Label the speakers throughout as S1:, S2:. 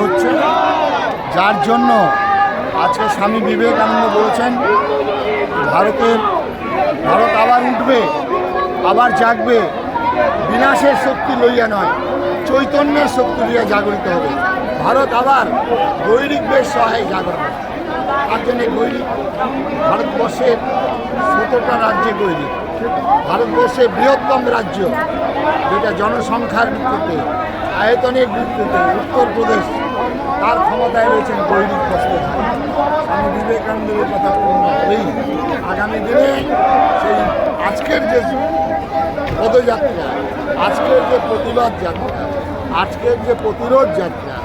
S1: হচ্ছে, যার জন্য আজকে স্বামী বিবেকানন্দ বলেছেন ভারত আবার উঠবে, আবার জাগবে, বিনাশের শক্তি লইয়া নয়, চৈতন্যের শক্তি লইয়া জাগরিত হবে। ভারত আবার গৈরিকদের সহায় জাগরণ। তার জন্যে গৈরিক ভারতবর্ষের 17টা রাজ্যে গৈরিক, ভারতবর্ষের বৃহত্তম রাজ্য যেটা জনসংখ্যার ভিত্তিতে, আয়তনের ভিত্তিতে উত্তরপ্রদেশ, তার ক্ষমতায় রয়েছেন গৈরিক বস্ত্রধারী। স্বামী বিবেকানন্দের কথা পূর্ণ হবেই। আগামী দিনে সেই আজকের যে পদযাত্রা, আজকের যে প্রতিবাদ যাত্রা, আজকের যে প্রতিরোধ যাত্রা,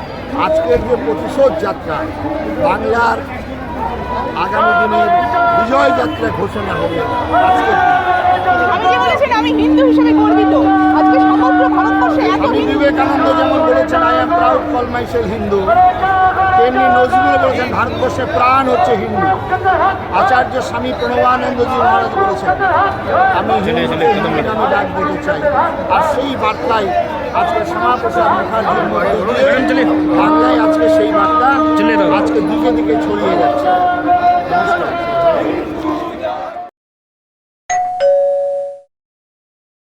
S1: আজকের যে প্রতিশোধ যাত্রা, বাংলার আগামী দিনের বিজয় যাত্রা ঘোষণা হবে আজকের দিন।
S2: আমি হিন্দু হিসেবে গর্বিত। আজকে সমগ্র ভারতবর্ষে এত
S1: স্বামী বিবেকানন্দ যেমন বলেছেন I am proud call myself Hindu, তেমনি নজরুল বলেছেন ভারতবর্ষের প্রাণ হচ্ছে হিন্দু। আচার্য স্বামী প্রণবানন্দজি মহারাজ বলেছেন আমি হিন্দুকে আমি ডাক দিতে চাই। আর সেই বার্তায় আজকে শ্যামাপ্রসাদ মুখার্জির মধ্যে দিয়ে বাংলায় আজকে সেই বার্তা আজকে দিকে দিকে ছড়িয়ে যাচ্ছে। নমস্কার।